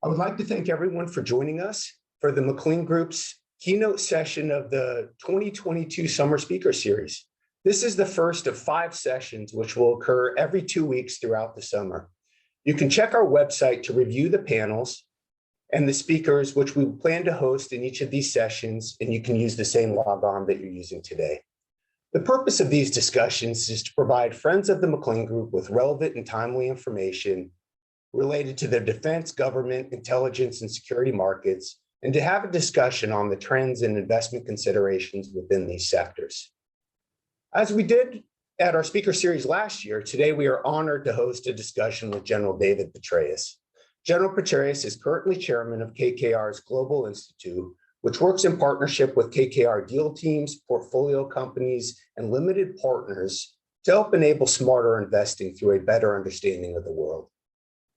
I would like to thank everyone for joining us for the McLean Group's keynote session of the 2022 Summer Speaker Series. This is the first of 5 sessions which will occur every 2 weeks throughout the summer. You can check our website to review the panels and the speakers which we plan to host in each of these sessions, and you can use the same log-on that you're using today. The purpose of these discussions is to provide friends of the McLean Group with relevant and timely information related to the defense, government, intelligence, and security markets, and to have a discussion on the trends and investment considerations within these sectors. As we did at our speaker series last year, today we are honored to host a discussion with General David Petraeus. General Petraeus is currently chairman of KKR's Global Institute, which works in partnership with KKR deal teams, portfolio companies, and limited partners to help enable smarter investing through a better understanding of the world.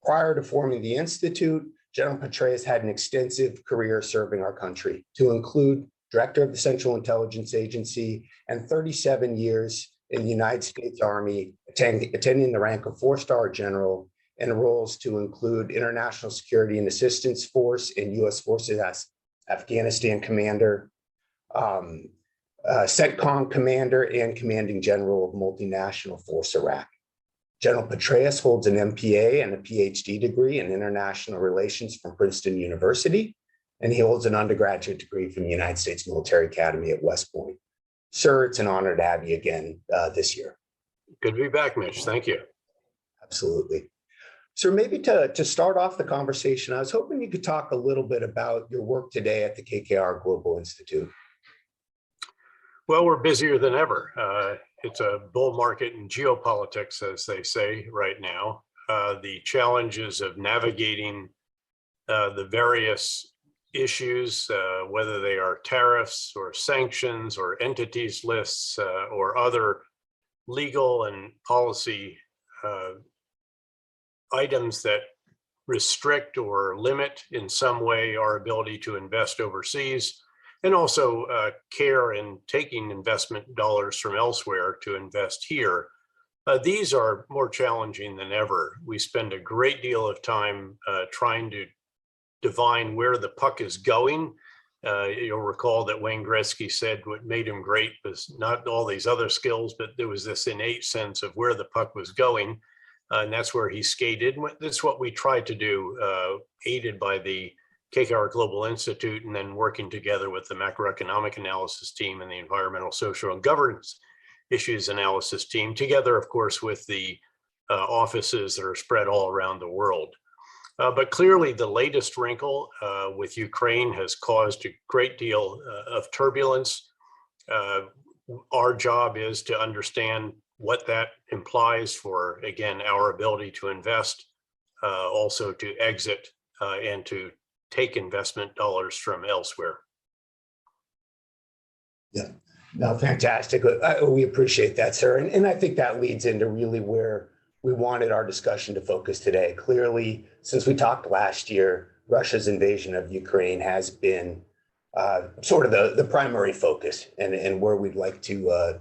Prior to forming the Institute, General Petraeus had an extensive career serving our country, to include Director of the Central Intelligence Agency and 37 years in the United States Army, attending the rank of 4-star general, and roles to include International Security and Assistance Force and U.S. Forces Afghanistan Commander, CENTCOM Commander, and Commanding General of Multinational Force Iraq. General Petraeus holds an MPA and a PhD degree in International Relations from Princeton University, and he holds an undergraduate degree from the United States Military Academy at West Point. Sir, it's an honor to have you again this year. Good to be back, Mitch. Thank you. Absolutely. So maybe to start off the conversation, I was hoping you could talk a little bit about your work today at the KKR Global Institute. Well, we're busier than ever. It's a bull market in geopolitics, as they say right now. The challenges of navigating the various issues, whether they are tariffs or sanctions or entities lists or other legal and policy items that restrict or limit in some way our ability to invest overseas, and also care in taking investment dollars from elsewhere to invest here. These are more challenging than ever. We spend a great deal of time trying to divine where the puck is going. You'll recall that Wayne Gretzky said what made him great was not all these other skills, but there was this innate sense of where the puck was going. And that's where he skated. That's what we tried to do, aided by the KKR Global Institute, and then working together with the macroeconomic analysis team and the environmental, social, and governance issues analysis team, together, of course, with the offices that are spread all around the world. But clearly, the latest wrinkle with Ukraine has caused a great deal of turbulence. Our job is to understand what that implies for, again, our ability to invest, also to exit and to take investment dollars from elsewhere. Yeah, no, fantastic. We appreciate that, sir. And I think that leads into really where we wanted our discussion to focus today. Clearly, since we talked last year, Russia's invasion of Ukraine has been sort of the primary focus and where we'd like to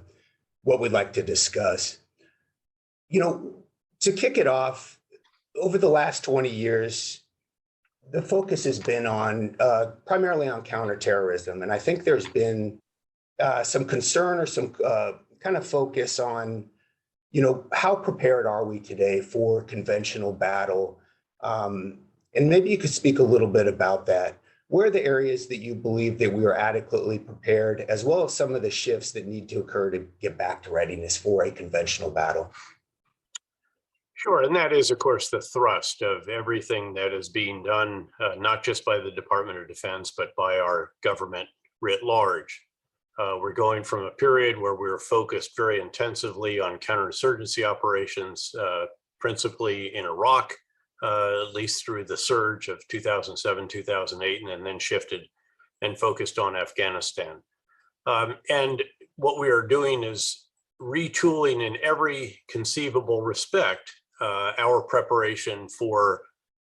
what we'd like to discuss. You know, to kick it off, over the last 20 years, the focus has been on primarily on counterterrorism. And I think there's been some concern or some kind of focus on, you know, how prepared are we today for conventional battle? And maybe you could speak a little bit about that. Where are the areas that you believe that we are adequately prepared, as well as some of the shifts that need to occur to get back to readiness for a conventional battle? Sure, and that is, of course, the thrust of everything that is being done, not just by the Department of Defense, but by our government writ large. We're going from a period where we were focused very intensively on counterinsurgency operations, principally in Iraq, at least through the surge of 2007, 2008, and then shifted and focused on Afghanistan. And what we are doing is retooling in every conceivable respect our preparation for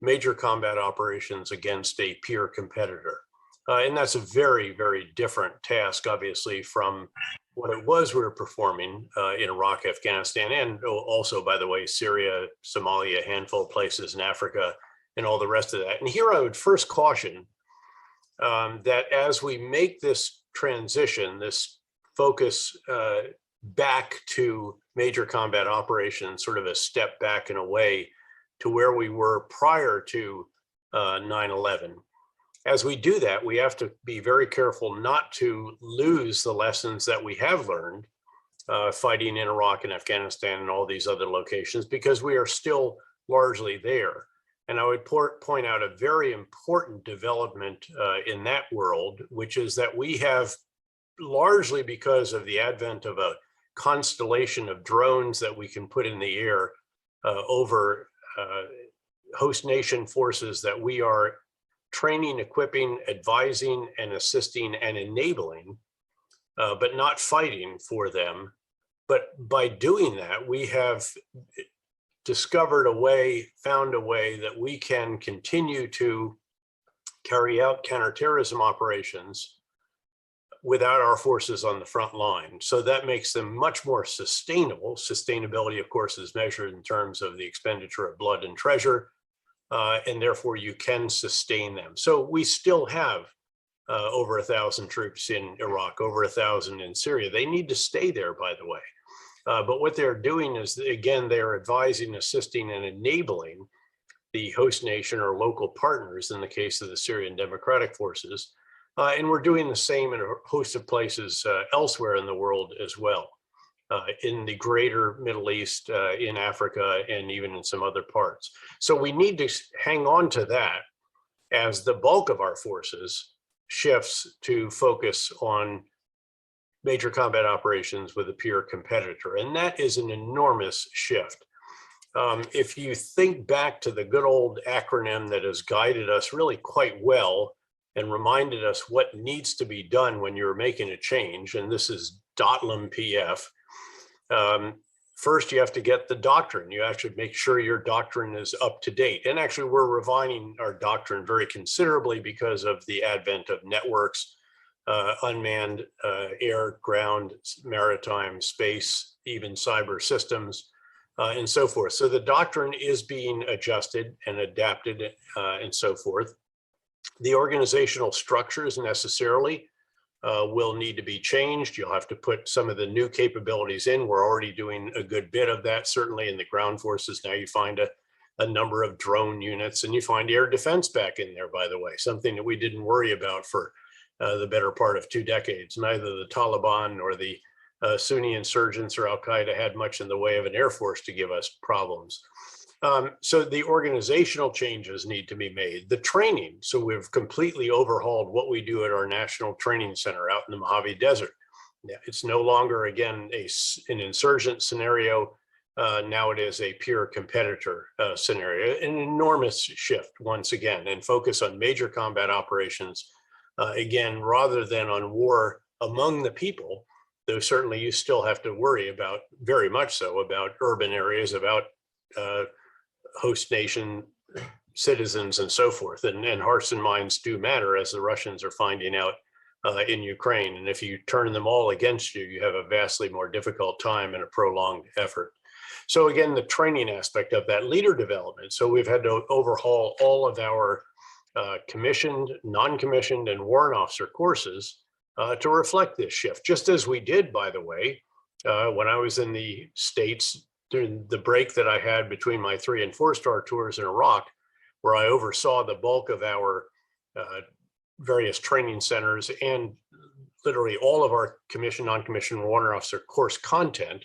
major combat operations against a peer competitor. And that's a very, very different task, obviously, from what it was we were performing in Iraq, Afghanistan, and also, by the way, Syria, Somalia, a handful of places in Africa, and all the rest of that. And here I would first caution that as we make this transition, this focus back to major combat operations, sort of a step back in a way to where we were prior to 9/11. As we do that, we have to be very careful not to lose the lessons that we have learned fighting in Iraq and Afghanistan and all these other locations, because we are still largely there. And I would point out a very important development in that world, which is that we have, largely because of the advent of a constellation of drones that we can put in the air over host nation forces that we are training, equipping, advising, and assisting and enabling, but not fighting for them. But by doing that, we have discovered a way, found a way that we can continue to carry out counterterrorism operations without our forces on the front line. So that makes them much more sustainable. Sustainability, of course, is measured in terms of the expenditure of blood and treasure, and therefore you can sustain them. So we still have over 1,000 troops in Iraq, over 1,000 in Syria. They need to stay there, by the way. But what they're doing is, again, they're advising, assisting, and enabling the host nation or local partners in the case of the Syrian Democratic Forces. And we're doing the same in a host of places elsewhere in the world as well, in the greater Middle East, in Africa, and even in some other parts. So we need to hang on to that as the bulk of our forces shifts to focus on major combat operations with a peer competitor. And that is an enormous shift. If you think back to the good old acronym that has guided us really quite well and reminded us what needs to be done when you're making a change, and this is DOTLM-PF, first you have to get the doctrine. You have to make sure your doctrine is up to date. And actually we're refining our doctrine very considerably because of the advent of networks, unmanned air, ground, maritime, space, even cyber systems, and so forth. So the doctrine is being adjusted and adapted and so forth. The organizational structures necessarily will need to be changed. You'll have to put some of the new capabilities in. We're already doing a good bit of that, certainly in the ground forces. Now you find a number of drone units, and you find air defense back in there, by the way, something that we didn't worry about for the better part of 2 decades. Neither the Taliban nor the Sunni insurgents or Al-Qaeda had much in the way of an air force to give us problems. So the organizational changes need to be made. The training, so we've completely overhauled what we do at our National Training Center out in the Mojave Desert. It's no longer, again, an insurgent scenario. Now it is a peer competitor scenario, an enormous shift once again, and focus on major combat operations, again, rather than on war among the people, though certainly you still have to worry about, very much so, about urban areas, about host nation citizens and so forth. And hearts and minds do matter, as the Russians are finding out in Ukraine. And if you turn them all against you, you have a vastly more difficult time and a prolonged effort. So again, the training aspect of that, leader development. So we've had to overhaul all of our commissioned, non-commissioned, and warrant officer courses to reflect this shift, just as we did, by the way, when I was in the States during the break that I had between my 3- and 4-star tours in Iraq, where I oversaw the bulk of our various training centers and literally all of our commissioned, non-commissioned, warrant officer course content.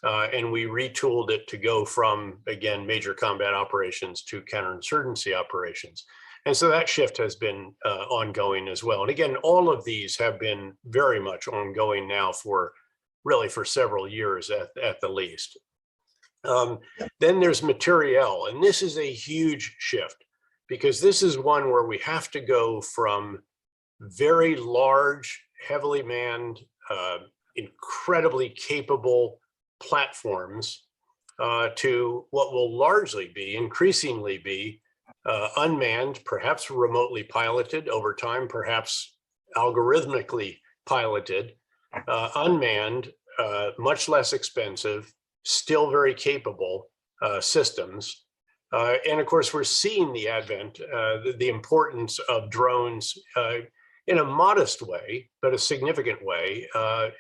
And we retooled it to go from, again, major combat operations to counterinsurgency operations. And so that shift has been ongoing as well. And again, all of these have been very much ongoing now for really for several years at the least. Then there's materiel, and this is a huge shift, because this is one where we have to go from very large, heavily manned, incredibly capable platforms to what will largely be, increasingly be, unmanned, perhaps remotely piloted over time, perhaps algorithmically piloted, unmanned, much less expensive, still very capable systems And of course, we're seeing the advent, the importance of drones in a modest way, but a significant way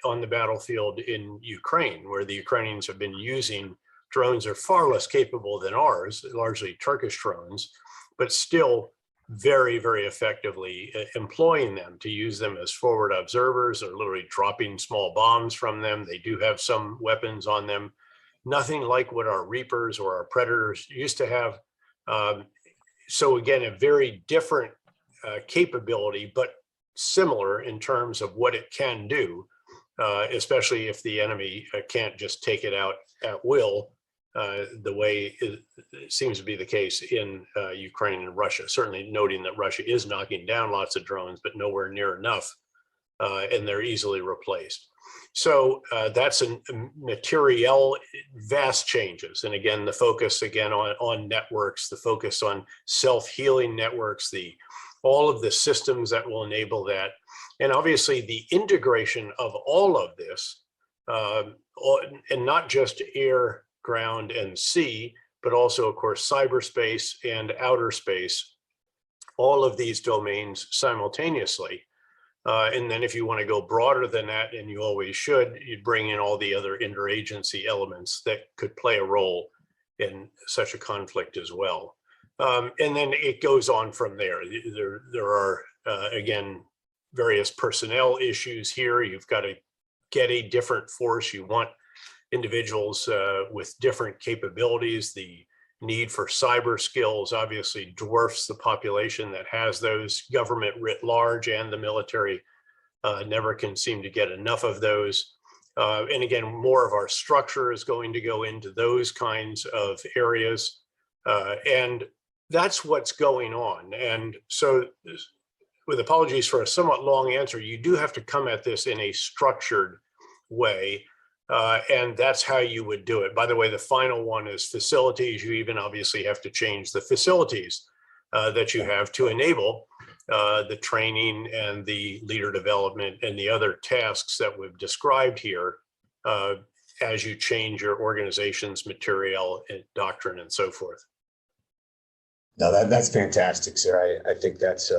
on the battlefield in Ukraine, where the Ukrainians have been using drones are far less capable than ours, largely Turkish drones, but still very, very effectively employing them to use them as forward observers or literally dropping small bombs from them. They do have some weapons on them. Nothing like what our Reapers or our Predators used to have. So again, a very different capability, but similar in terms of what it can do, especially if the enemy can't just take it out at will, the way it seems to be the case in Ukraine and Russia. Certainly noting that Russia is knocking down lots of drones, but nowhere near enough, and they're easily replaced. So that's a material, vast changes. And again, the focus again on networks, the focus on self-healing networks, all of the systems that will enable that. And obviously the integration of all of this, and not just air, ground, and sea, but also of course, cyberspace and outer space, all of these domains simultaneously. And then if you want to go broader than that, and you always should, you bring in all the other interagency elements that could play a role in such a conflict as well. And then it goes on from there. There are, again, various personnel issues here. You've got to get a different force. You want individuals with different capabilities. The need for cyber skills obviously dwarfs the population that has those. Government writ large and the military never can seem to get enough of those. And again, more of our structure is going to go into those kinds of areas. And that's what's going on. And so, with apologies for a somewhat long answer, you do have to come at this in a structured way. And that's how you would do it. By the way, the final one is facilities. You even obviously have to change the facilities that you have to enable the training and the leader development and the other tasks that we've described here as you change your organization's material and doctrine and so forth. No, that's fantastic, sir. I think that's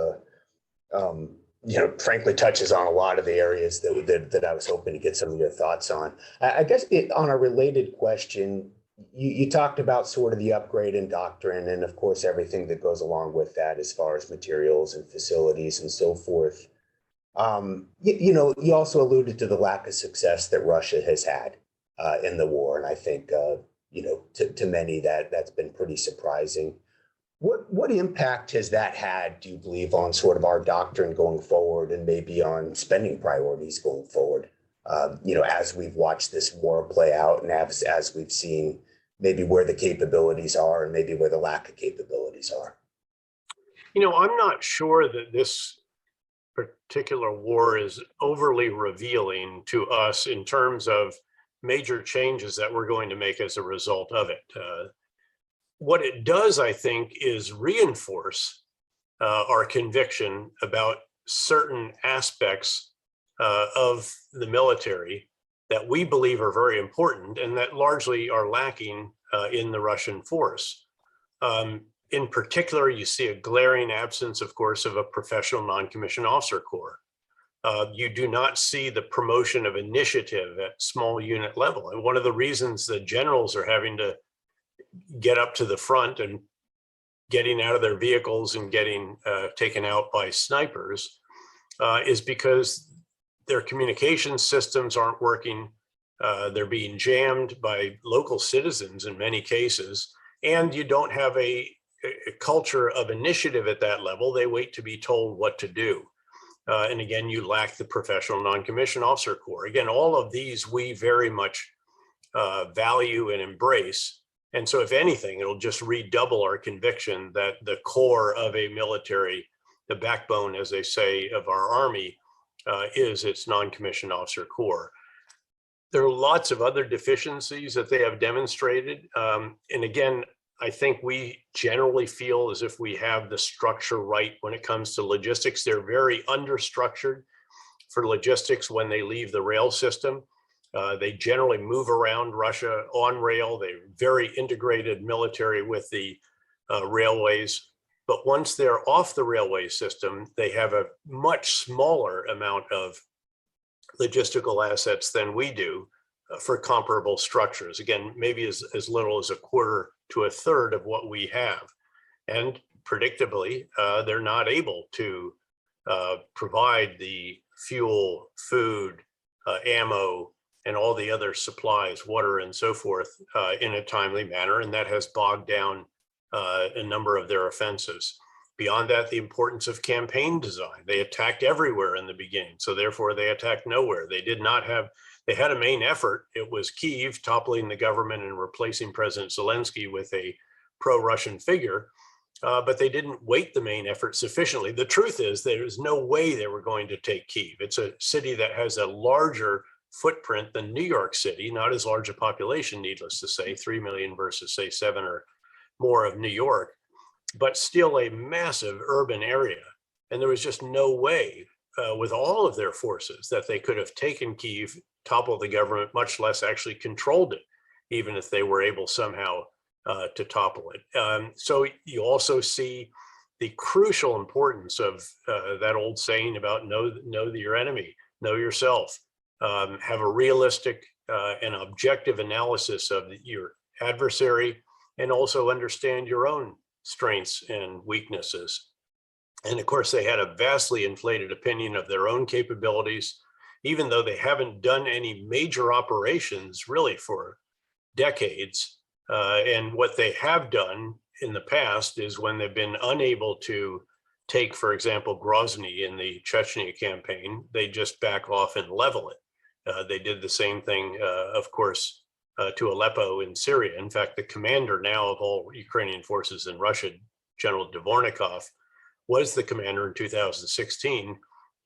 frankly touches on a lot of the areas that I was hoping to get some of your thoughts on. I guess on a related question, you talked about sort of the upgrade in doctrine and of course everything that goes along with that as far as materials and facilities and so forth. You also alluded to the lack of success that Russia has had in the war, and I think to many that's been pretty surprising. What impact has that had, do you believe, on sort of our doctrine going forward and maybe on spending priorities going forward? As we've watched this war play out and as we've seen maybe where the capabilities are and maybe where the lack of capabilities are. I'm not sure that this particular war is overly revealing to us in terms of major changes that we're going to make as a result of it. What it does, I think, is reinforce our conviction about certain aspects of the military that we believe are very important and that largely are lacking in the Russian force. In particular, you see a glaring absence, of course, of a professional non-commissioned officer corps. You do not see the promotion of initiative at small unit level. And one of the reasons the generals are having to get up to the front and getting out of their vehicles and getting taken out by snipers is because their communication systems aren't working. They're being jammed by local citizens in many cases, and you don't have a culture of initiative at that level. They wait to be told what to do. And again, you lack the professional non-commissioned officer corps. Again, all of these we very much value and embrace. And so if anything, it'll just redouble our conviction that the core of a military, the backbone, as they say, of our army is its non-commissioned officer corps. There are lots of other deficiencies that they have demonstrated. And again, I think we generally feel as if we have the structure right when it comes to logistics. They're very understructured for logistics when they leave the rail system. They generally move around Russia on rail. They're very integrated military with the railways. But once they're off the railway system, they have a much smaller amount of logistical assets than we do for comparable structures. Again, maybe as little as a quarter to a third of what we have. And predictably, they're not able to provide the fuel, food, ammo, and all the other supplies, water and so forth, in a timely manner. And that has bogged down a number of their offensives. Beyond that, the importance of campaign design. They attacked everywhere in the beginning, so therefore they attacked nowhere. They did not have, they had a main effort. It was Kyiv toppling the government and replacing President Zelensky with a pro-Russian figure, but they didn't weight the main effort sufficiently. The truth is there is no way they were going to take Kyiv. It's a city that has a larger footprint than New York City, not as large a population, needless to say, 3 million versus say 7 or more of New York, but still a massive urban area. And there was just no way with all of their forces that they could have taken Kyiv, toppled the government, much less actually controlled it, even if they were able somehow to topple it. So you also see the crucial importance of that old saying about know your enemy, know yourself, have a realistic and objective analysis of your adversary, and also understand your own strengths and weaknesses. And of course, they had a vastly inflated opinion of their own capabilities, even though they haven't done any major operations really for decades. And what they have done in the past is when they've been unable to take, for example, Grozny in the Chechnya campaign, they just back off and level it. They did the same thing, of course, to Aleppo in Syria. In fact, the commander now of all Ukrainian forces in Russia, General Dvornikov, was the commander in 2016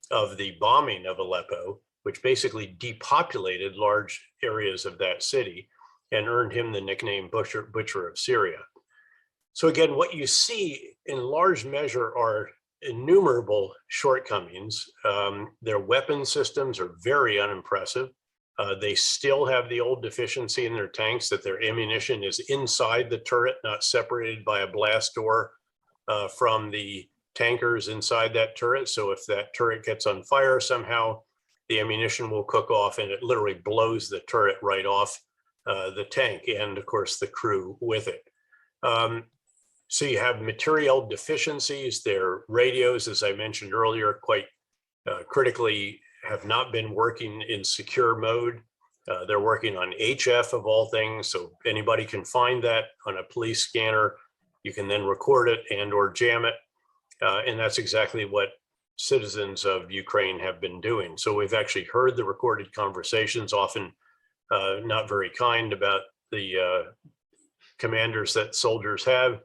of the bombing of Aleppo, which basically depopulated large areas of that city and earned him the nickname Butcher of Syria. So again, what you see in large measure are innumerable shortcomings. Their weapon systems are very unimpressive. They still have the old deficiency in their tanks that their ammunition is inside the turret, not separated by a blast door from the tankers inside that turret. So if that turret gets on fire somehow, the ammunition will cook off and it literally blows the turret right off the tank and of course the crew with it. So you have material deficiencies. Their radios, as I mentioned earlier, quite critically have not been working in secure mode. They're working on HF of all things. So anybody can find that on a police scanner. You can then record it and or jam it. And that's exactly what citizens of Ukraine have been doing. So we've actually heard the recorded conversations, often not very kind about the commanders that soldiers have.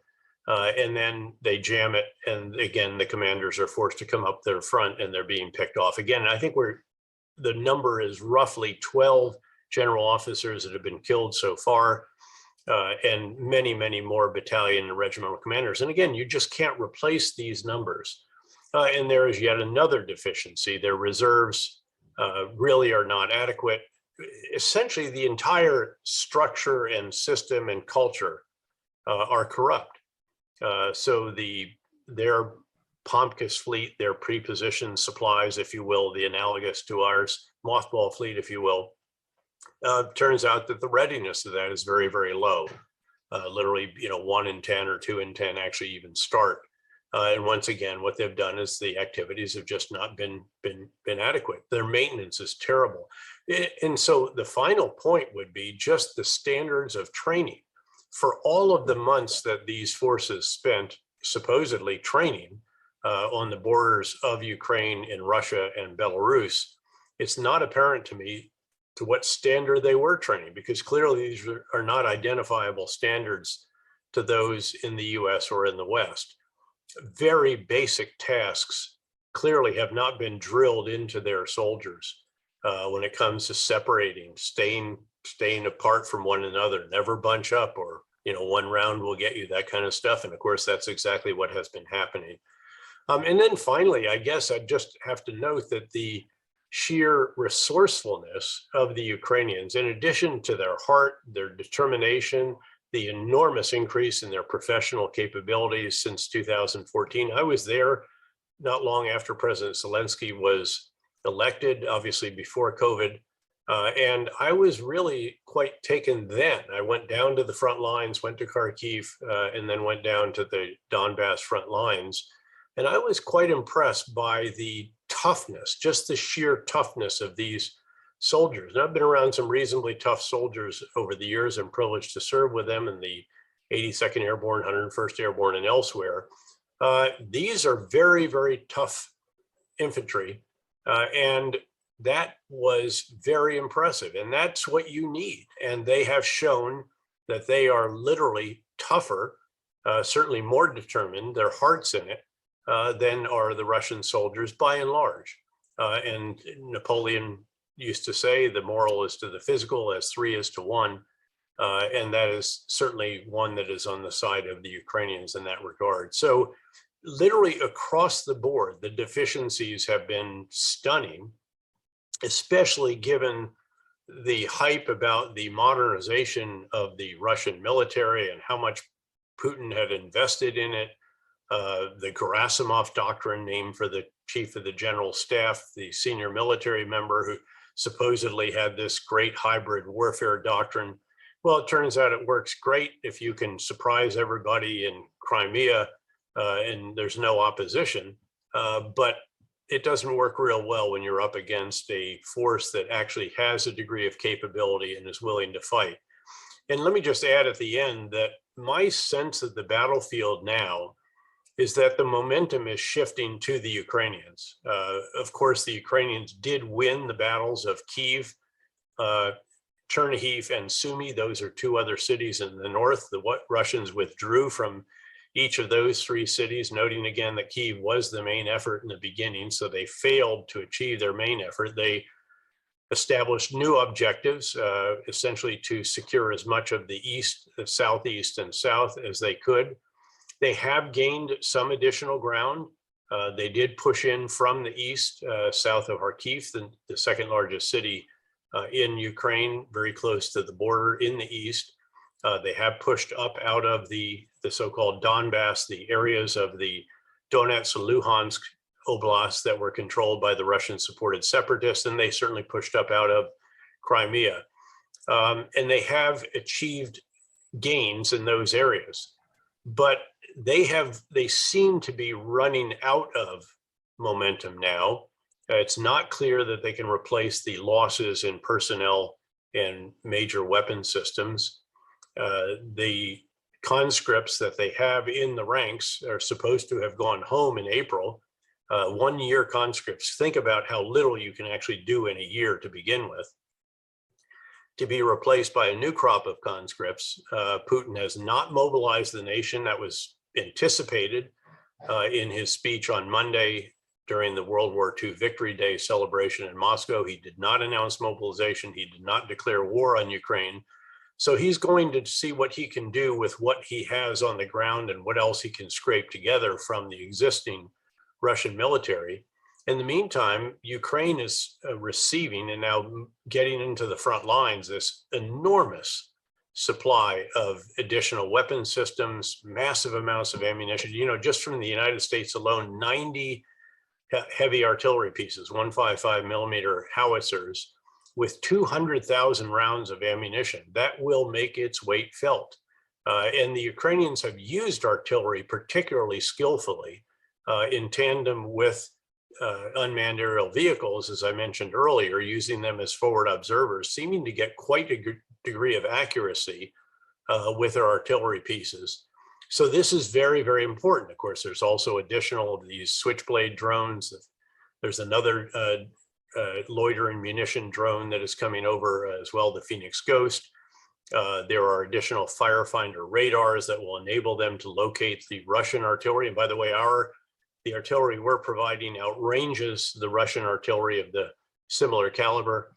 And then they jam it. And again, the commanders are forced to come up their front and they're being picked off. Again, I think the number is roughly 12 general officers that have been killed so far, and many, many more battalion and regimental commanders. And again, you just can't replace these numbers. And there is yet another deficiency. Their reserves really are not adequate. Essentially, the entire structure and system and culture are corrupt. So their Pomkus fleet, their pre-positioned supplies, if you will, the analogous to ours, mothball fleet, if you will, turns out that the readiness of that is very, very low. Literally, 1 in 10 or 2 in 10 actually even start. And once again, what they've done is the activities have just not been adequate. Their maintenance is terrible. And so the final point would be just the standards of training. For all of the months that these forces spent supposedly training on the borders of Ukraine and Russia and Belarus, it's not apparent to me to what standard they were training, because clearly these are not identifiable standards to those in the US or in the West. Very basic tasks clearly have not been drilled into their soldiers when it comes to separating, staying apart from one another, never bunch up, or one round will get you, that kind of stuff. And of course, that's exactly what has been happening. And then finally, I guess I just have to note that the sheer resourcefulness of the Ukrainians, in addition to their heart, their determination, the enormous increase in their professional capabilities since 2014. I was there not long after President Zelensky was elected, obviously before COVID. And I was really quite taken then. I went down to the front lines, went to Kharkiv, and then went down to the Donbass front lines. And I was quite impressed by the toughness, just the sheer toughness of these soldiers. And I've been around some reasonably tough soldiers over the years. I'm privileged to serve with them in the 82nd Airborne, 101st Airborne, and elsewhere. These are very, very tough infantry. And that was very impressive. And that's what you need. And they have shown that they are literally tougher, certainly more determined, their heart's in it, than are the Russian soldiers by and large. And Napoleon used to say the moral is to the physical as 3 is to 1. And that is certainly one that is on the side of the Ukrainians in that regard. So literally across the board, the deficiencies have been stunning, especially given the hype about the modernization of the Russian military and how much Putin had invested in it. The Gerasimov doctrine, named for the chief of the general staff, the senior military member who supposedly had this great hybrid warfare doctrine. Well, it turns out it works great if you can surprise everybody in Crimea and there's no opposition. But it doesn't work real well when you're up against a force that actually has a degree of capability and is willing to fight. And let me just add at the end that my sense of the battlefield now is that the momentum is shifting to the Ukrainians. Of course, the Ukrainians did win the battles of Kyiv, Chernihiv, and Sumy. Those are 2 other cities in the north. The Russians withdrew from each of those 3 cities, noting again that Kyiv was the main effort in the beginning, so they failed to achieve their main effort. They established new objectives, essentially to secure as much of the east, the southeast, and south as they could. They have gained some additional ground. They did push in from the east, south of Kharkiv, the second largest city in Ukraine, very close to the border in the east. They have pushed up out of the so-called Donbass, the areas of the Donetsk and Luhansk oblasts that were controlled by the Russian-supported separatists, and they certainly pushed up out of Crimea. And they have achieved gains in those areas, but they seem to be running out of momentum now. It's not clear that they can replace the losses in personnel and major weapon systems. The conscripts that they have in the ranks are supposed to have gone home in April. 1-year conscripts, think about how little you can actually do in a year to begin with. To be replaced by a new crop of conscripts, Putin has not mobilized the nation. That was anticipated in his speech on Monday during the World War II Victory Day celebration in Moscow. He did not announce mobilization. He did not declare war on Ukraine. So he's going to see what he can do with what he has on the ground and what else he can scrape together from the existing Russian military. In the meantime, Ukraine is receiving and now getting into the front lines this enormous supply of additional weapon systems, massive amounts of ammunition. You know, just from the United States alone, 90 heavy artillery pieces, 155 millimeter howitzers, with 200,000 rounds of ammunition. That will make its weight felt. And the Ukrainians have used artillery particularly skillfully in tandem with unmanned aerial vehicles, as I mentioned earlier, using them as forward observers, seeming to get quite a degree of accuracy with their artillery pieces. So this is very, very important. Of course, there's also additional of these switchblade drones. There's another loitering munition drone that is coming over as well, the Phoenix Ghost. There are additional firefinder radars that will enable them to locate the Russian artillery. And by the way, the artillery we're providing outranges the Russian artillery of the similar caliber.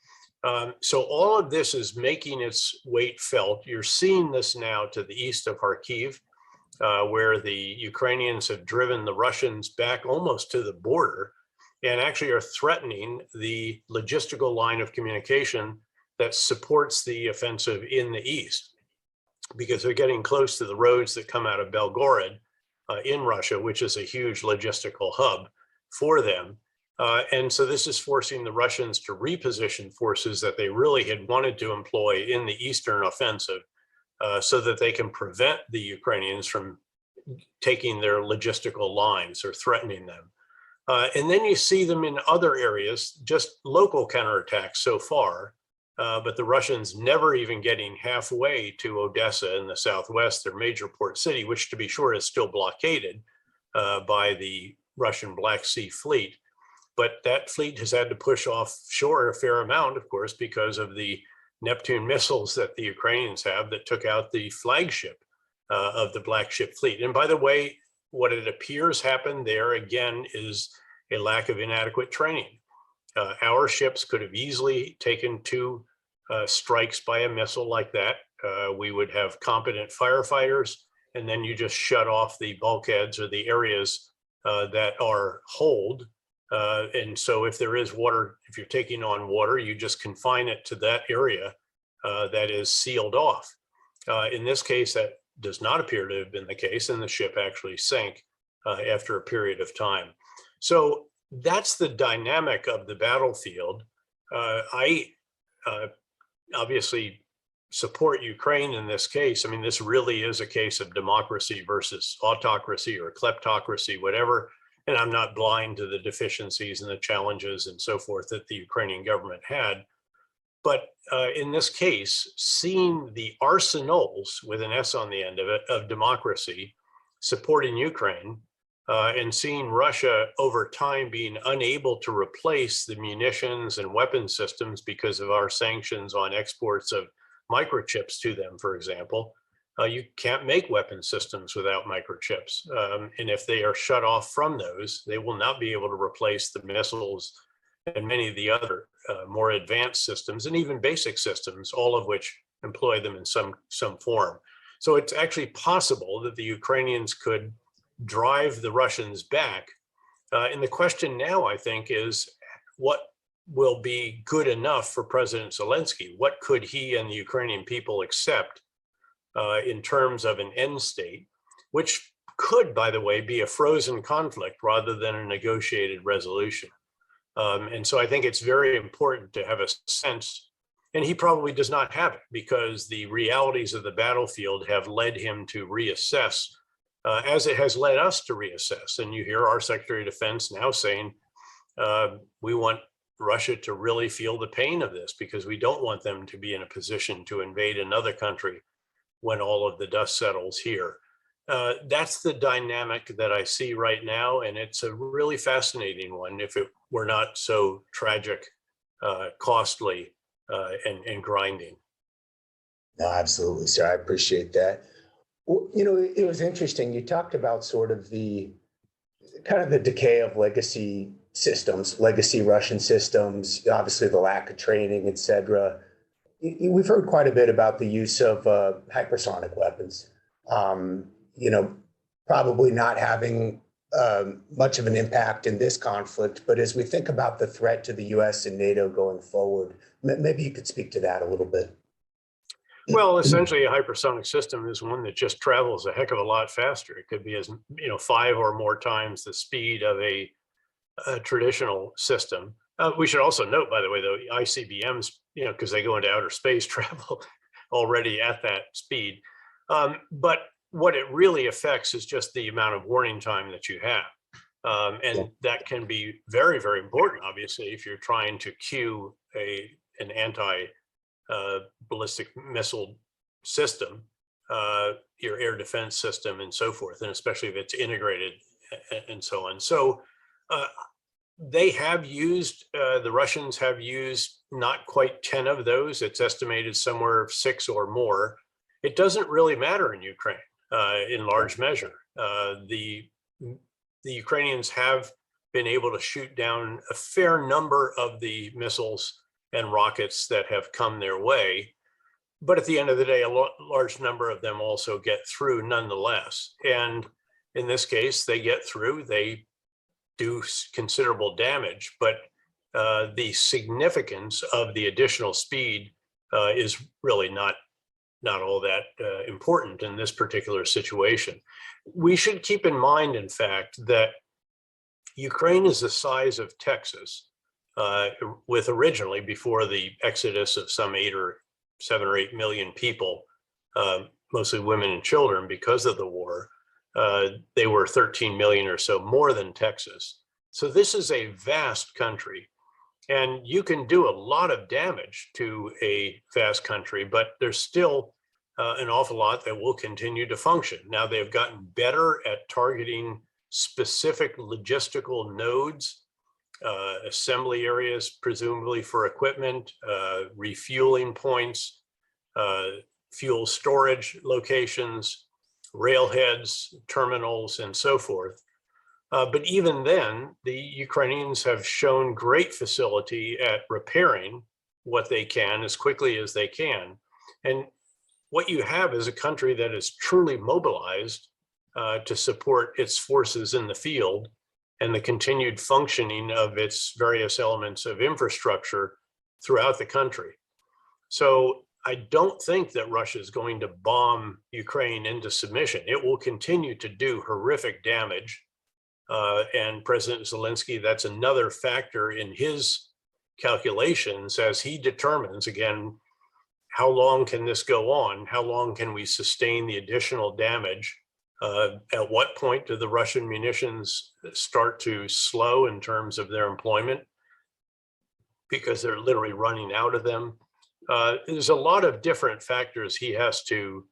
So all of this is making its weight felt. You're seeing this now to the east of Kharkiv, where the Ukrainians have driven the Russians back almost to the border and actually are threatening the logistical line of communication that supports the offensive in the east. because they're getting close to the roads that come out of Belgorod in Russia, which is a huge logistical hub for them. And so this is forcing the Russians to reposition forces that they really had wanted to employ in the Eastern offensive so that they can prevent the Ukrainians from taking their logistical lines or threatening them. And then you see them in other areas, just local counterattacks so far, but the Russians never even getting halfway to Odessa in the southwest, their major port city, which to be sure is still blockaded by the Russian Black Sea Fleet. But that fleet has had to push offshore a fair amount, of course, because of the Neptune missiles that the Ukrainians have that took out the flagship of the Black Ship Fleet. And by the way, what it appears happened there again is a lack of inadequate training. Our ships could have easily taken 2 strikes by a missile like that. We would have competent firefighters, and then you just shut off the bulkheads or the areas that are holed. And so if there is water, if you're taking on water, you just confine it to that area that is sealed off. In this case, that does not appear to have been the case, and the ship actually sank after a period of time. So that's the dynamic of the battlefield. I obviously support Ukraine in this case. I mean, this really is a case of democracy versus autocracy or kleptocracy, whatever. And I'm not blind to the deficiencies and the challenges and so forth that the Ukrainian government had. But in this case, seeing the arsenals, with an S on the end of it, of democracy supporting Ukraine, and seeing Russia over time being unable to replace the munitions and weapon systems because of our sanctions on exports of microchips to them, for example, you can't make weapon systems without microchips. And if they are shut off from those, they will not be able to replace the missiles and many of the other more advanced systems and even basic systems, all of which employ them in some form. So it's actually possible that the Ukrainians could drive the Russians back. And the question now, I think, is what will be good enough for President Zelensky? What could he and the Ukrainian people accept in terms of an end state, which could, by the way, be a frozen conflict rather than a negotiated resolution. And so I think it's very important to have a sense, and he probably does not have it because the realities of the battlefield have led him to reassess, as it has led us to reassess. And you hear our Secretary of Defense now saying, we want Russia to really feel the pain of this because we don't want them to be in a position to invade another country when all of the dust settles here. That's the dynamic that I see right now, and it's a really fascinating one if it were not so tragic, costly, and grinding. No, absolutely, sir. I appreciate that. Well, you know, it was interesting. You talked about sort of the kind of the decay of legacy systems, legacy Russian systems, obviously the lack of training, et cetera. We've heard quite a bit about the use of hypersonic weapons, you know, probably not having much of an impact in this conflict. But as we think about the threat to the US and NATO going forward, maybe you could speak to that a little bit. Well, essentially, a hypersonic system is one that just travels a heck of a lot faster. It could be as 5 or more times the speed of a traditional system. We should also note, by the way, though, ICBMs, because they go into outer space, travel already at that speed. But what it really affects is just the amount of warning time that you have. And that can be very, very important, obviously, if you're trying to cue an ballistic missile system, your air defense system and so forth, and especially if it's integrated and so on. So they have used, the Russians have used not quite 10 of those. It's estimated somewhere 6 or more. It doesn't really matter in Ukraine in large measure. The Ukrainians have been able to shoot down a fair number of the missiles and rockets that have come their way. But at the end of the day, a large number of them also get through nonetheless. And in this case, they get through, they do considerable damage, but the significance of the additional speed is really not not all that important in this particular situation. We should keep in mind, in fact, that Ukraine is the size of Texas, with originally, before the exodus of some 7 or 8 million people, mostly women and children because of the war, they were 13 million or so more than Texas. So this is a vast country, and you can do a lot of damage to a vast country, but there's still an awful lot that will continue to function. Now, they've gotten better at targeting specific logistical nodes, assembly areas, presumably for equipment, refueling points, fuel storage locations, railheads, terminals, and so forth. But even then, the Ukrainians have shown great facility at repairing what they can as quickly as they can. And what you have is a country that is truly mobilized to support its forces in the field and the continued functioning of its various elements of infrastructure throughout the country. So I don't think that Russia is going to bomb Ukraine into submission. It will continue to do horrific damage. And President Zelensky, that's another factor in his calculations as he determines, again, how long can this go on? How long can we sustain the additional damage? At what point do the Russian munitions start to slow in terms of their employment? Because they're literally running out of them. There's a lot of different factors he has to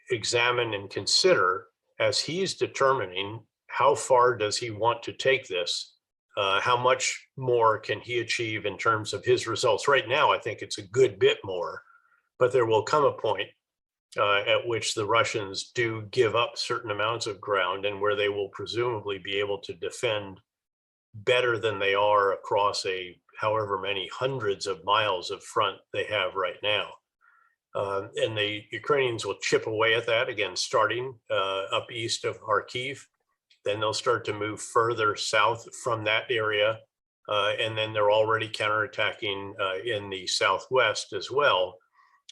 examine and consider as he's determining how far does he want to take this. How much more can he achieve in terms of his results? Right now, I think it's a good bit more, but there will come a point at which the Russians do give up certain amounts of ground and where they will presumably be able to defend better than they are across however many hundreds of miles of front they have right now. And the Ukrainians will chip away at that, again, starting up east of Kharkiv. Then they'll start to move further south from that area. And then they're already counterattacking in the southwest as well,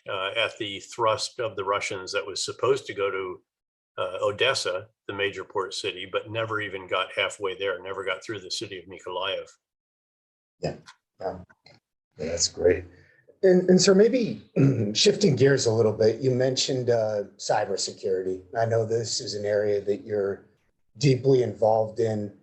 at the thrust of the Russians that was supposed to go to Odessa, the major port city, but never even got halfway there, never got through the city of Mykolaiv. Yeah, that's great. And so maybe shifting gears a little bit, you mentioned cybersecurity. I know this is an area that you're deeply involved in.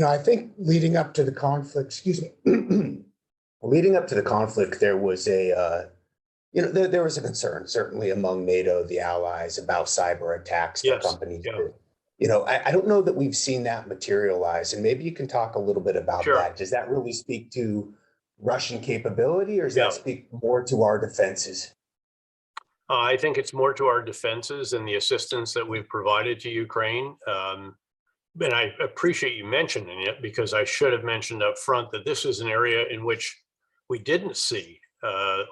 I think leading up to the conflict, leading up to the conflict, there was there was a concern, certainly among NATO, the allies, about cyber attacks for companies. Yeah. I don't know that we've seen that materialize, and maybe you can talk a little bit about that. Does that really speak to Russian capability, or does that speak more to our defenses? I think it's more to our defenses and the assistance that we've provided to Ukraine. And I appreciate you mentioning it, because I should have mentioned up front that this is an area in which we didn't see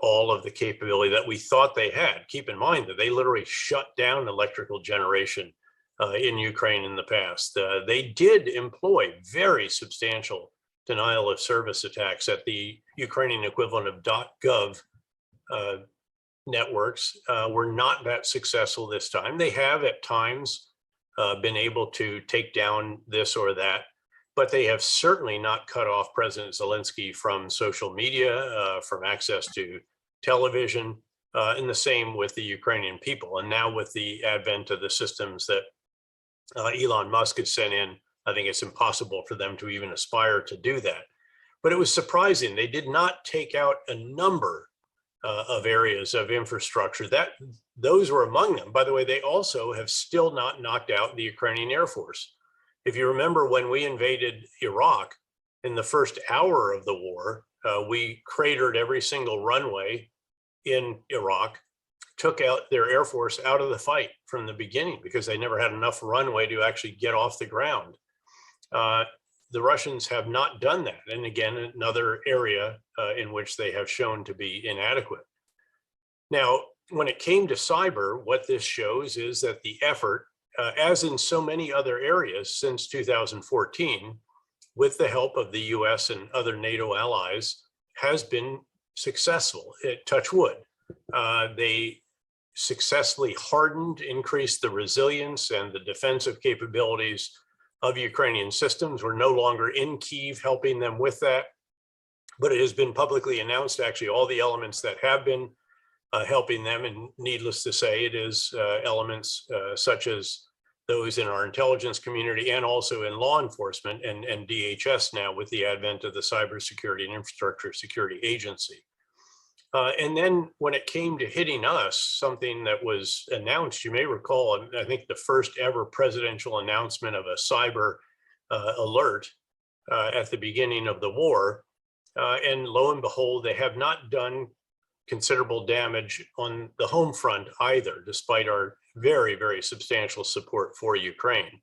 all of the capability that we thought they had. Keep in mind that they literally shut down electrical generation in Ukraine in the past. They did employ very substantial denial of service attacks at the Ukrainian equivalent of .gov networks. Were not that successful this time. They have at times been able to take down this or that, but they have certainly not cut off President Zelensky from social media, from access to television, and the same with the Ukrainian people. And now with the advent of the systems that Elon Musk has sent in, I think it's impossible for them to even aspire to do that. But it was surprising. They did not take out a number of areas of infrastructure. Those were among them. By the way, they also have still not knocked out the Ukrainian Air Force. If you remember, when we invaded Iraq in the first hour of the war, we cratered every single runway in Iraq, took out their Air Force out of the fight from the beginning because they never had enough runway to actually get off the ground. The Russians have not done that. And again, another area in which they have shown to be inadequate. Now, when it came to cyber, what this shows is that the effort, as in so many other areas since 2014, with the help of the US and other NATO allies, has been successful. Touch wood. They successfully hardened, increased the resilience and the defensive capabilities of Ukrainian systems. We're no longer in Kyiv helping them with that, but it has been publicly announced, actually, all the elements that have been helping them. And needless to say, it is elements such as those in our intelligence community and also in law enforcement and DHS now with the advent of the Cybersecurity and Infrastructure Security Agency. And then when it came to hitting us, something that was announced, you may recall, I think the first ever presidential announcement of a cyber alert at the beginning of the war. And lo and behold, they have not done considerable damage on the home front either, despite our very, very substantial support for Ukraine.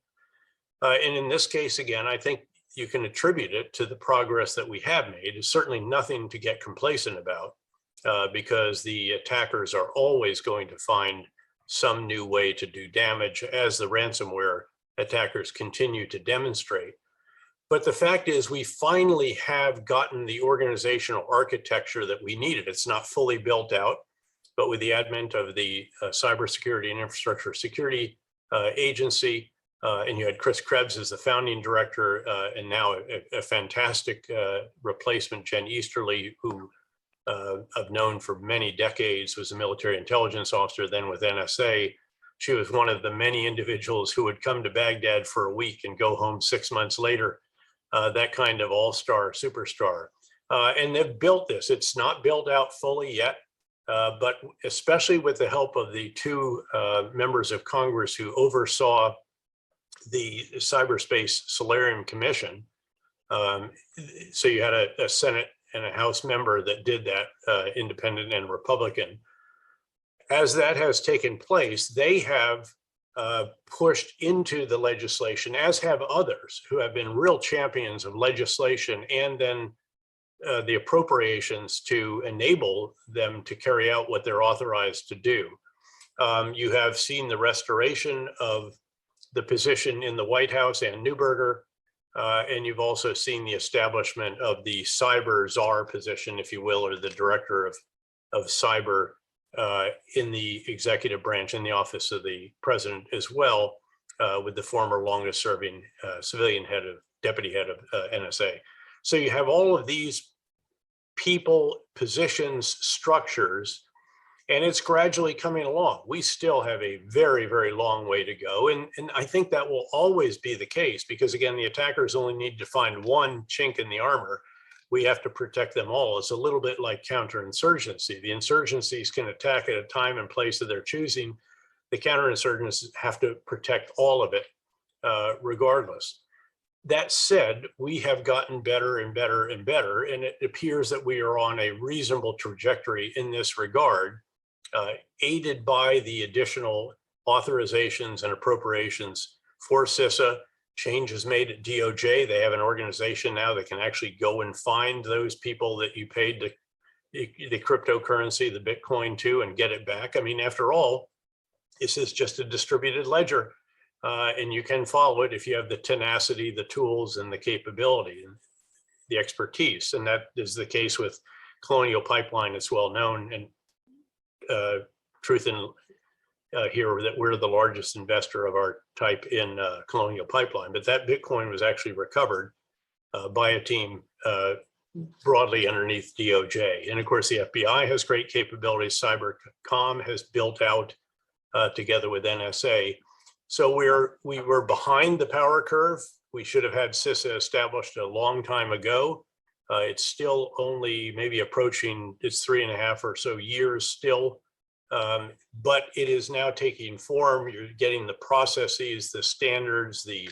And in this case, again, I think you can attribute it to the progress that we have made. It's certainly nothing to get complacent about, because the attackers are always going to find some new way to do damage, as the ransomware attackers continue to demonstrate. But the fact is, we finally have gotten the organizational architecture that we needed. It's not fully built out, but with the advent of the Cybersecurity and Infrastructure Security Agency, and you had Chris Krebs as the founding director, and now a fantastic replacement, Jen Easterly, who I've known for many decades, was a military intelligence officer, then with NSA. She was one of the many individuals who would come to Baghdad for a week and go home 6 months later. That kind of all-star superstar. And they've built this. It's not built out fully yet, but especially with the help of the two members of Congress who oversaw the Cyberspace Solarium Commission. So you had a Senate and a House member that did that, independent and Republican. As that has taken place, they have pushed into the legislation, as have others who have been real champions of legislation, and then the appropriations to enable them to carry out what they're authorized to do. You have seen the restoration of the position in the White House and Neuberger, and you've also seen the establishment of the cyber czar position, if you will, or the director of cyber in the executive branch, in the office of the president as well, with the former longest serving civilian deputy head of NSA. So you have all of these people, positions, structures, and it's gradually coming along. We still have a very, very long way to go. And I think that will always be the case, because again, the attackers only need to find one chink in the armor. We have to protect them all. It's a little bit like counterinsurgency. The insurgencies can attack at a time and place of their choosing. The counterinsurgents have to protect all of it, regardless. That said, we have gotten better and better and better, and it appears that we are on a reasonable trajectory in this regard, aided by the additional authorizations and appropriations for CISA. Changes made at DOJ. They have an organization now that can actually go and find those people that you paid the cryptocurrency, the Bitcoin to, and get it back. I mean, after all, this is just a distributed ledger, and you can follow it if you have the tenacity, the tools, and the capability, and the expertise. And that is the case with Colonial Pipeline. It's well known, and truth in here that we're the largest investor of our type in Colonial Pipeline, but that Bitcoin was actually recovered by a team broadly underneath DOJ. And of course, the FBI has great capabilities. Cybercom has built out together with NSA. So we were behind the power curve. We should have had CISA established a long time ago. It's still only maybe approaching its 3.5 or so years still. But it is now taking form. You're getting the processes, the standards, the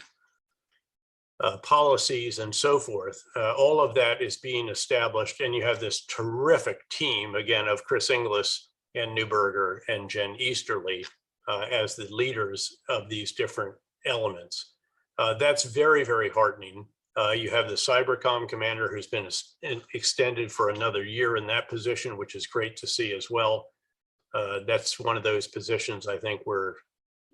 policies, and so forth. All of that is being established, and you have this terrific team, again, of Chris Inglis and Neuberger and Jen Easterly as the leaders of these different elements. That's very, very heartening. You have the Cybercom commander who's been extended for another year in that position, which is great to see as well. That's one of those positions, I think, where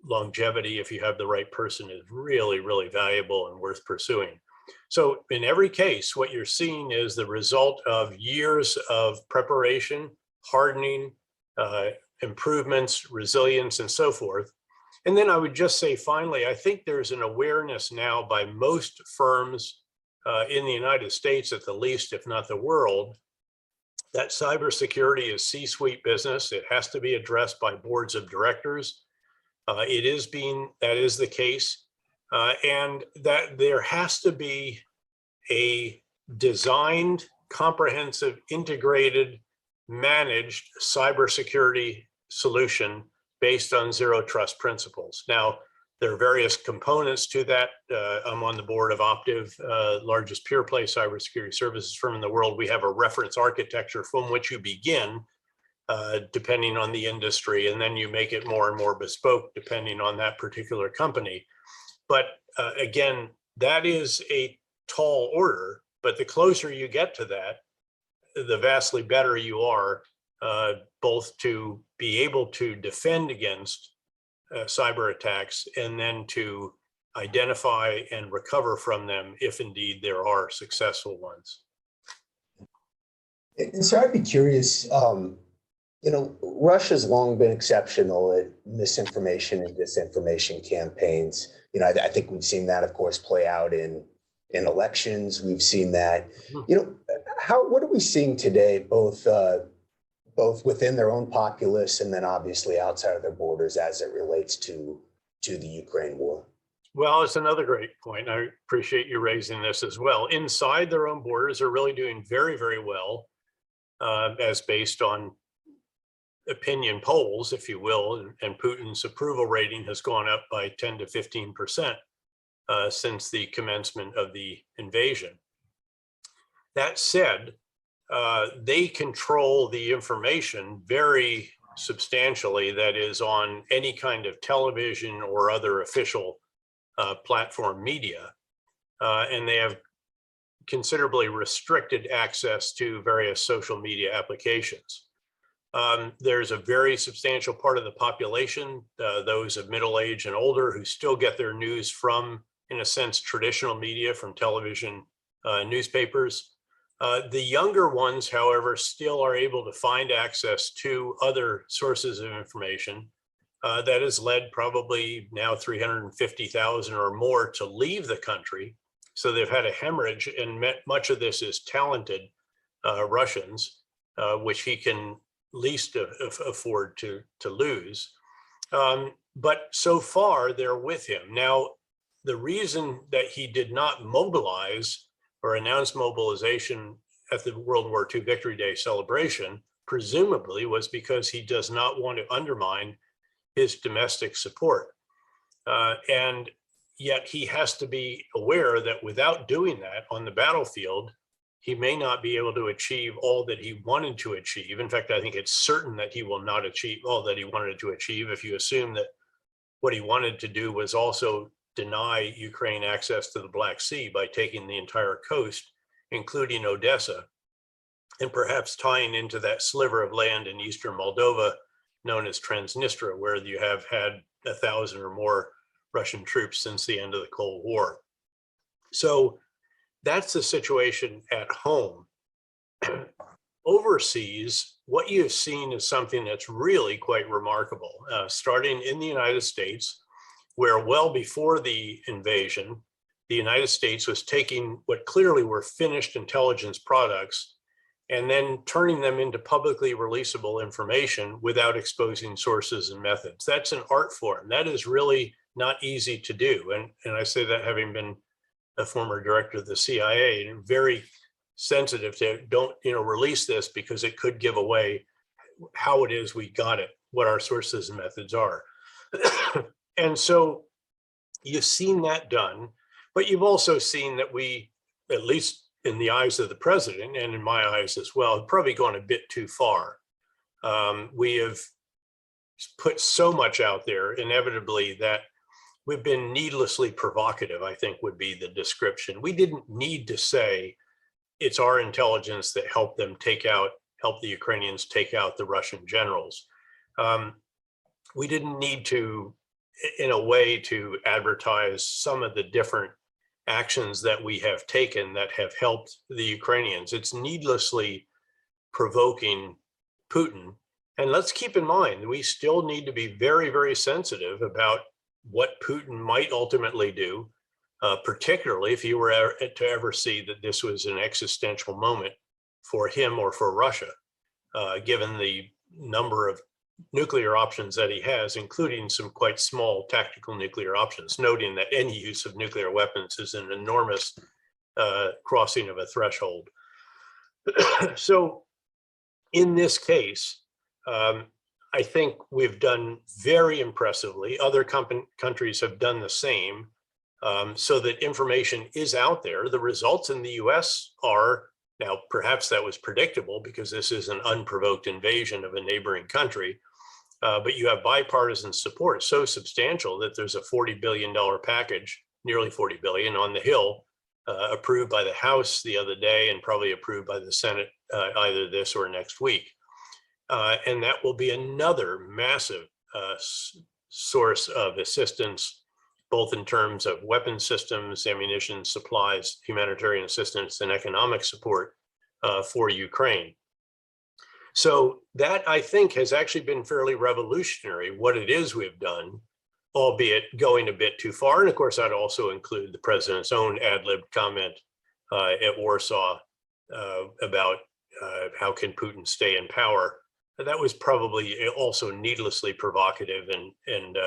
longevity, if you have the right person, is really, really valuable and worth pursuing. So in every case, what you're seeing is the result of years of preparation, hardening, improvements, resilience, and so forth. And then I would just say, finally, I think there's an awareness now by most firms in the United States, at the least, if not the world, that cybersecurity is C-suite business. It has to be addressed by boards of directors. That is the case. And that there has to be a designed, comprehensive, integrated, managed cybersecurity solution based on zero trust principles. Now, there are various components to that. I'm on the board of Optiv, largest pure play cybersecurity services firm in the world. We have a reference architecture from which you begin, depending on the industry, and then you make it more and more bespoke depending on that particular company. But again, that is a tall order, but the closer you get to that, the vastly better you are, both to be able to defend against cyber attacks and then to identify and recover from them if indeed there are successful ones. And so I'd be curious, Russia's long been exceptional at misinformation and disinformation campaigns. I think we've seen that, of course, play out in elections. We've seen that. What are we seeing today, both within their own populace and then obviously outside of their borders as it relates to the Ukraine war? Well, it's another great point. I appreciate you raising this as well. Inside their own borders, they're really doing very, very well, as based on opinion polls, if you will, and Putin's approval rating has gone up by 10 to 15% since the commencement of the invasion. That said, they control the information very substantially that is on any kind of television or other official platform media, and they have considerably restricted access to various social media applications. There's a very substantial part of the population, those of middle age and older, who still get their news from, in a sense, traditional media, from television, newspapers. The younger ones, however, still are able to find access to other sources of information. That has led probably now 350,000 or more to leave the country. So they've had a hemorrhage, and much of this is talented Russians, which he can least afford to lose. But so far, they're with him. Now, the reason that he did not mobilize or announce mobilization at the World War II Victory Day celebration, presumably was because he does not want to undermine his domestic support. And yet he has to be aware that without doing that on the battlefield, he may not be able to achieve all that he wanted to achieve. In fact, I think it's certain that he will not achieve all that he wanted to achieve if you assume that what he wanted to do was also deny Ukraine access to the Black Sea by taking the entire coast, including Odessa, and perhaps tying into that sliver of land in eastern Moldova known as Transnistria, where you have had 1,000 or more Russian troops since the end of the Cold War. So that's the situation at home. Overseas, what you've seen is something that's really quite remarkable, starting in the United States, where well before the invasion, the United States was taking what clearly were finished intelligence products and then turning them into publicly releasable information without exposing sources and methods. That's an art form. That is really not easy to do. And I say that having been a former director of the CIA, and very sensitive to don't release this because it could give away how it is we got it, what our sources and methods are. And so you've seen that done, but you've also seen that we, at least in the eyes of the president and in my eyes as well, have probably gone a bit too far. We have put so much out there inevitably that we've been needlessly provocative, I think would be the description. We didn't need to say it's our intelligence that helped the Ukrainians take out the Russian generals. We didn't need to, in a way, to advertise some of the different actions that we have taken that have helped the Ukrainians. It's needlessly provoking Putin. And let's keep in mind, we still need to be very, very sensitive about what Putin might ultimately do, particularly if he were to ever see that this was an existential moment for him or for Russia, given the number of nuclear options that he has, including some quite small tactical nuclear options, noting that any use of nuclear weapons is an enormous crossing of a threshold. So in this case, I think we've done very impressively. Other countries have done the same, so that information is out there. The results in the US are, now perhaps that was predictable because this is an unprovoked invasion of a neighboring country, but you have bipartisan support so substantial that there's a $40 billion package, nearly 40 billion on the Hill, approved by the House the other day and probably approved by the Senate either this or next week. And that will be another massive source of assistance, both in terms of weapon systems, ammunition, supplies, humanitarian assistance, and economic support for Ukraine. So that, I think, has actually been fairly revolutionary, what it is we've done, albeit going a bit too far. And of course, I'd also include the president's own ad-lib comment at Warsaw about how can Putin stay in power. That was probably also needlessly provocative and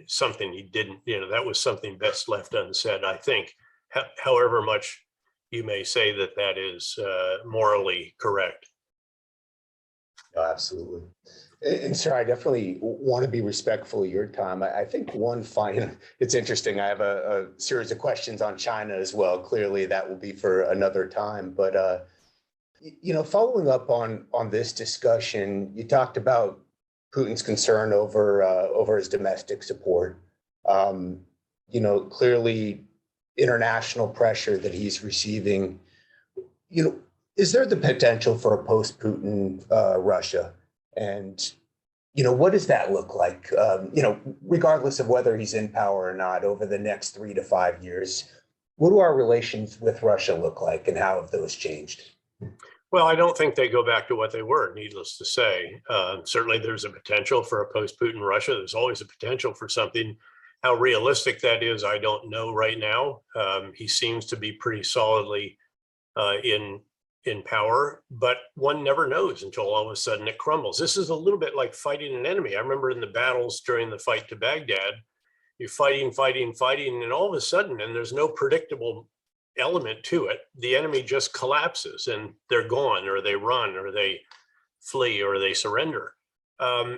something he didn't, that was something best left unsaid, I think, however much you may say that that is morally correct. Oh, absolutely. And sir, I definitely want to be respectful of your time. I think one final, it's interesting. I have a series of questions on China as well. Clearly that will be for another time, but following up on this discussion, you talked about Putin's concern over his domestic support. Clearly international pressure that he's receiving. Is there the potential for a post-Putin Russia? And what does that look like? Regardless of whether he's in power or not, over the next 3 to 5 years, what do our relations with Russia look like, and how have those changed? Well, I don't think they go back to what they were, needless to say. Certainly there's a potential for a post-Putin Russia. There's always a potential for something. How realistic that is, I don't know right now. He seems to be pretty solidly in power, but one never knows until all of a sudden it crumbles. This is a little bit like fighting an enemy. I remember in the battles during the fight to Baghdad, you're fighting, and all of a sudden, and there's no predictable element to it, the enemy just collapses and they're gone, or they run, or they flee, or they surrender. And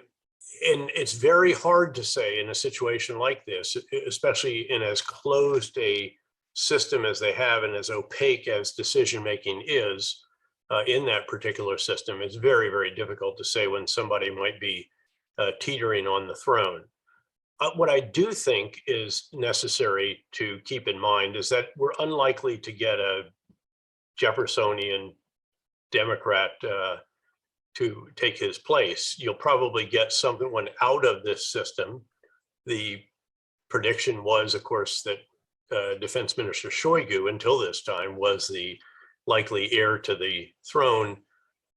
it's very hard to say in a situation like this, especially in as closed a system as they have and as opaque as decision-making is in that particular system. It's very, very difficult to say when somebody might be teetering on the throne. What I do think is necessary to keep in mind is that we're unlikely to get a Jeffersonian Democrat to take his place. You'll probably get someone out of this system. The prediction was, of course, that Defense Minister Shoigu, until this time, was the likely heir to the throne.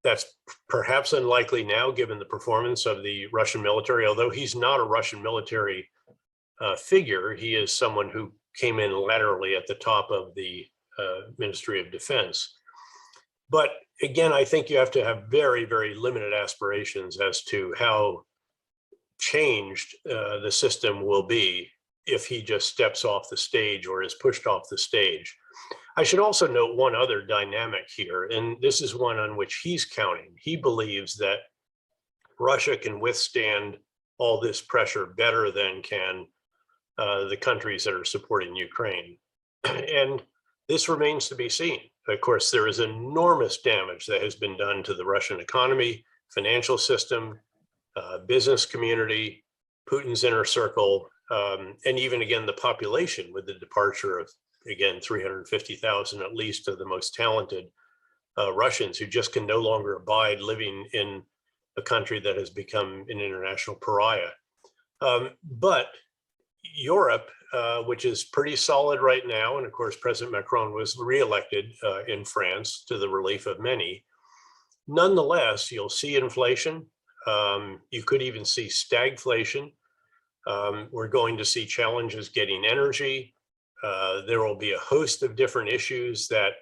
That's perhaps unlikely now, given the performance of the Russian military, although he's not a Russian military figure. He is someone who came in laterally at the top of the Ministry of Defense. But again, I think you have to have very, very limited aspirations as to how changed the system will be if he just steps off the stage or is pushed off the stage. I should also note one other dynamic here, and this is one on which he's counting. He believes that Russia can withstand all this pressure better than can the countries that are supporting Ukraine. And this remains to be seen. Of course, there is enormous damage that has been done to the Russian economy, financial system, business community, Putin's inner circle, and even, again, the population, with the departure of, again, 350,000 at least of the most talented Russians who just can no longer abide living in a country that has become an international pariah. But Europe, which is pretty solid right now, and of course President Macron was reelected in France to the relief of many, Nonetheless, you'll see inflation. You could even see stagflation. We're going to see challenges getting energy. There will be a host of different issues that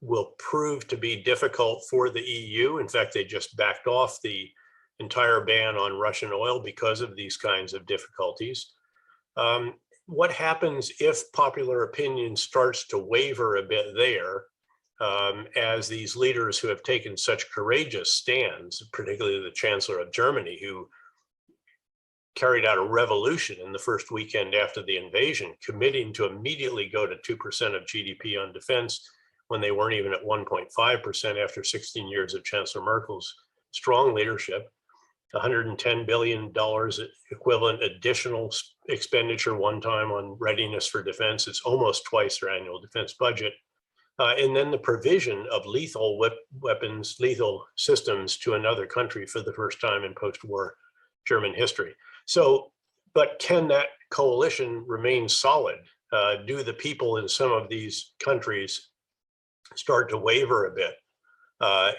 will prove to be difficult for the EU. In fact, they just backed off the entire ban on Russian oil because of these kinds of difficulties. What happens if popular opinion starts to waver a bit there, as these leaders who have taken such courageous stands, particularly the Chancellor of Germany, who carried out a revolution in the first weekend after the invasion, committing to immediately go to 2% of GDP on defense when they weren't even at 1.5% after 16 years of Chancellor Merkel's strong leadership. $110 billion equivalent additional expenditure one time on readiness for defense. It's almost twice their annual defense budget. And then the provision of lethal weapons, lethal systems to another country for the first time in post-war German history. So, but can that coalition remain solid? Do the people in some of these countries start to waver a bit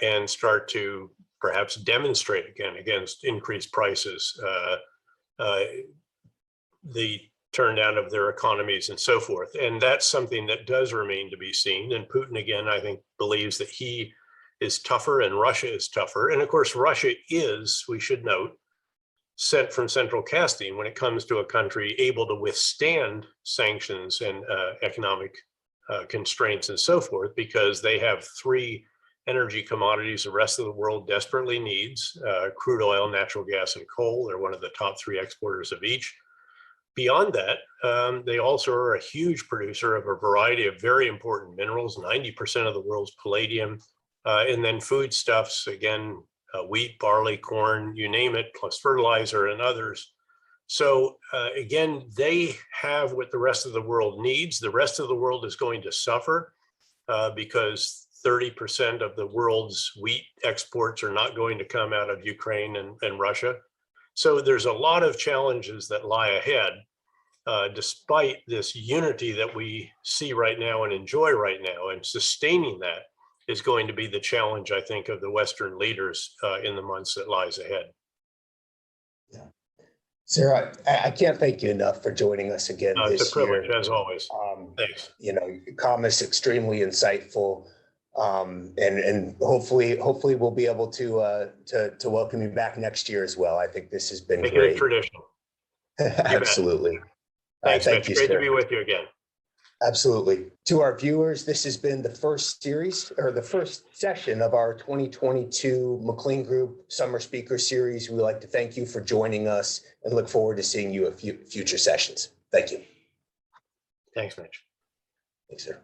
and start to perhaps demonstrate again against increased prices, the turn down of their economies and so forth? And that's something that does remain to be seen. And Putin, again, I think, believes that he is tougher and Russia is tougher. And of course, Russia is, we should note, sent from central casting when it comes to a country able to withstand sanctions and economic constraints and so forth, because they have three energy commodities the rest of the world desperately needs: crude oil, natural gas, and coal. They're one of the top three exporters of each. Beyond that, they also are a huge producer of a variety of very important minerals, 90% of the world's palladium, and then foodstuffs, again, wheat, barley, corn, you name it, plus fertilizer and others. So again, they have what the rest of the world needs. The rest of the world is going to suffer because 30% of the world's wheat exports are not going to come out of Ukraine and Russia. So there's a lot of challenges that lie ahead, despite this unity that we see right now and enjoy right now, and sustaining that is going to be the challenge, I think, of the Western leaders in the months that lies ahead. Yeah. Sarah, I can't thank you enough for joining us again this year. It's a privilege, as always. Thanks. You know, your comments extremely insightful, and hopefully we'll be able to welcome you back next year as well. I think this has been Make great. it a tradition. Absolutely. Thanks, thank Mitch. you, Great sir. to be with you again. Absolutely. To our viewers, this has been the first series, or the first session of our 2022 McLean Group Summer Speaker Series. We'd like to thank you for joining us and look forward to seeing you at future sessions. Thank you. Thanks, Mitch. Thanks, sir.